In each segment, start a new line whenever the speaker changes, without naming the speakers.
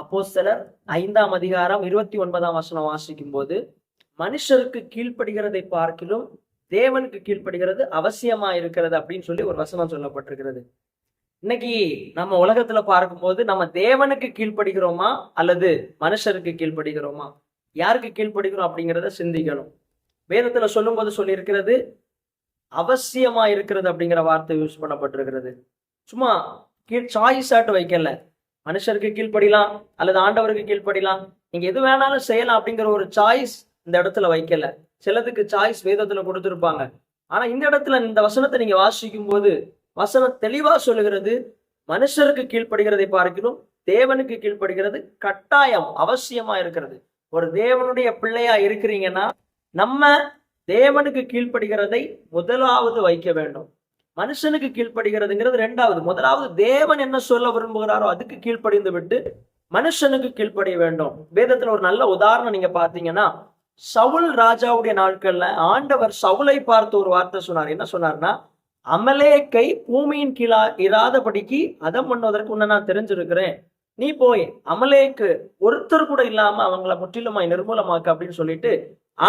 அப்போஸ்தலர் 5ஆம் அதிகாரம் 29ஆம் வசனம் வாசிக்கும் போது, மனுஷருக்கு கீழ்ப்படுகிறதை பார்க்கிலும் தேவனுக்கு கீழ்ப்படுகிறது அவசியமா இருக்கிறது அப்படின்னு சொல்லி ஒரு வசனம் சொல்லப்பட்டிருக்கிறது. இன்னைக்கு நம்ம உலகத்துல பார்க்கும்போது நம்ம தேவனுக்கு கீழ்ப்படுகிறோமா அல்லது மனுஷருக்கு கீழ்ப்படுகிறோமா, யாருக்கு கீழ்ப்படுகிறோம் அப்படிங்கிறத சிந்திக்கணும். வேதத்துல சொல்லும் போது சொல்லி இருக்கிறது அவசியமா இருக்கிறது அப்படிங்கிற வார்த்தை யூஸ் பண்ணப்பட்டிருக்கிறது. சும்மா சாய்ஸ் ஆட்டு வைக்கல, மனுஷருக்கு கீழ்ப்படிலாம் அல்லது ஆண்டவருக்கு கீழ்ப்படிலாம், நீங்க எது வேணாலும் செய்யலாம் அப்படிங்கிற ஒரு சாய்ஸ் இந்த இடத்துல வைக்கல. சிலதுக்கு சாய்ஸ் வேதத்துல கொடுத்திருப்பாங்க. ஆனா இந்த இடத்துல இந்த வசனத்தை நீங்க வாசிக்கும் போது வசனம் தெளிவா சொல்லுகிறது, மனுஷருக்கு கீழ்ப்படுகிறதை பார்க்கிறோம், தேவனுக்கு கீழ்ப்படுகிறது கட்டாயம் அவசியமா இருக்கிறது. ஒரு தேவனுடைய பிள்ளையா இருக்கிறீங்கன்னா நம்ம தேவனுக்கு கீழ்ப்படுகிறதை முதலாவது வைக்க வேண்டும். மனுஷனுக்கு கீழ்ப்படுகிறதுங்கிறது ரெண்டாவது. முதலாவது தேவன் என்ன சொல்ல விரும்புகிறாரோ அதுக்கு கீழ்ப்படிந்து விட்டு மனுஷனுக்கு கீழ்ப்படிய வேண்டும். வேதத்துல ஒரு நல்ல உதாரணம் நீங்க பாத்தீங்கன்னா, சவுல் ராஜாவுடைய நாட்கள்ல ஆண்டவர் சவுலை பார்த்து ஒரு வார்த்தை சொன்னார். என்ன சொன்னார்னா, அமலேக்கை பூமியின் கீழா இராதபடிக்கு அதம் பண்ணுவதற்கு உன்னை நான் தெரிஞ்சிருக்கிறேன், நீ போய் அமலேக்கு ஒருத்தர் கூட இல்லாம அவங்கள முற்றிலுமாய் நிர்மூலமாக்க அப்படின்னு சொல்லிட்டு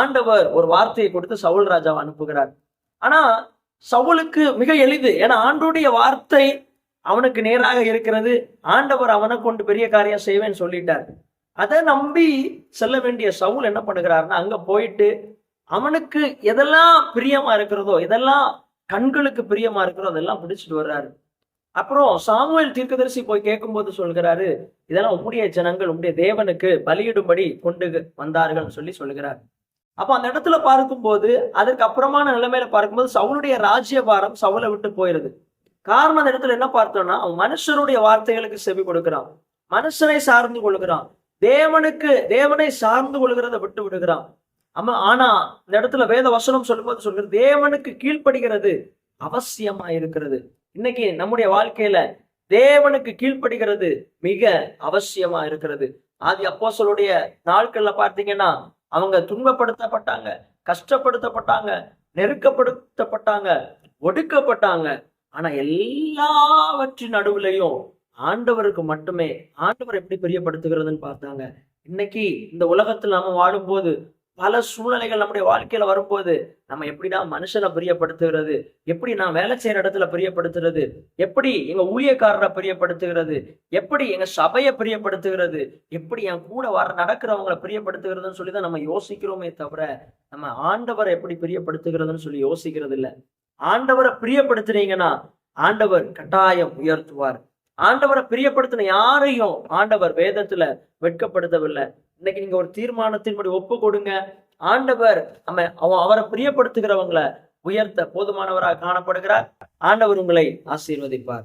ஆண்டவர் ஒரு வார்த்தையை கொடுத்து சவுல் ராஜாவை அனுப்புகிறார். ஆனா சவுலுக்கு மிக எளிது, ஏன்னா ஆண்டவருடைய வார்த்தை அவனுக்கு நேராக இருக்கிறது, ஆண்டவர் அவனை கொண்டு பெரிய காரியம் செய்வேன்னு சொல்லிட்டார். அதை நம்பி செல்ல வேண்டிய சவுல் என்ன பண்ணுகிறாருன்னா, அங்க போயிட்டு அவனுக்கு எதெல்லாம் பிரியமா இருக்கிறதோ, எதெல்லாம் கண்களுக்கு பிரியமா இருக்கிறதோ அதெல்லாம் பிடிச்சிட்டு வர்றாரு. அப்புறம் சாமுவேல் தீர்க்கதரிசி போய் கேட்கும் போது சொல்கிறாரு, இதெல்லாம் உம்முடைய ஜனங்கள் உம்முடைய தேவனுக்கு பலியிடும்படி கொண்டு வந்தார்கள் சொல்லி சொல்லுகிறார். அப்ப அந்த இடத்துல பார்க்கும்போது அதற்கு அப்புறமான நிலைமையில பார்க்கும்போது சவுளுடைய ராஜ்யபாரம் சவுலை விட்டு போயிருது. காரணம் அந்த இடத்துல என்ன பார்த்தோம்னா, அவன் மனுஷனுடைய வார்த்தைகளுக்கு செவி கொடுக்கிறான், மனுஷனை சார்ந்து கொள்கிறான், தேவனை சார்ந்து கொள்கிறத விட்டு விடுகிறான். ஆனா இந்த இடத்துல வேத வசனம் சொல்லும்போது சொல்கிறது, தேவனுக்கு கீழ்ப்படுகிறது அவசியமா இருக்கிறது. இன்னைக்கு நம்முடைய வாழ்க்கையில தேவனுக்கு கீழ்ப்படுகிறது மிக அவசியமா இருக்கிறது. ஆதி அப்போஸ்தலருடைய நாட்கள்ல பார்த்தீங்கன்னா, அவங்க துன்பப்படுத்தப்பட்டாங்க, கஷ்டப்படுத்தப்பட்டாங்க, நெருக்கப்படுத்தப்பட்டாங்க, ஒடுக்கப்பட்டாங்க. ஆனா எல்லாவற்றின் நடுவுலையும் ஆண்டவருக்கு மட்டுமே ஆண்டவர் எப்படி பிரியப்படுத்துகிறதுன்னு பார்த்தாங்க. இன்னைக்கு இந்த உலகத்துல நம்ம வாழும்போது பல சூழ்நிலைகள் நம்முடைய வாழ்க்கையில வரும்போது நம்ம எப்படிடா மனுஷனை பிரியப்படுத்துகிறது, எப்படி நான் வேலை செய்யற இடத்துல பிரியப்படுத்துறது, எப்படி எங்க ஊழியக்காரரை பிரியப்படுத்துகிறது, எப்படி எங்க சபையை பிரியப்படுத்துகிறது, எப்படி என் கூட நடக்கிறவங்களை பிரியப்படுத்துகிறதுன்னு சொல்லிதான் நம்ம யோசிக்கிறோமே தவிர நம்ம ஆண்டவரை எப்படி பிரியப்படுத்துகிறதுன்னு சொல்லி யோசிக்கிறது இல்லை. ஆண்டவரை பிரியப்படுத்துறீங்கன்னா ஆண்டவர் கட்டாயம் உயர்த்துவார். ஆண்டவரை பிரியப்படுத்தின யாரையும் ஆண்டவர் வேதத்துல வெட்கப்படுத்தவில்லை. இன்னைக்கு நீங்க ஒரு தீர்மானத்தின்படி ஒப்பு கொடுங்க, ஆண்டவர் அவரை பிரியப்படுத்துகிறவங்களை உயர்த்த போதுமானவராக காணப்படுகிறார். ஆண்டவர் உங்களை ஆசீர்வதிப்பார்.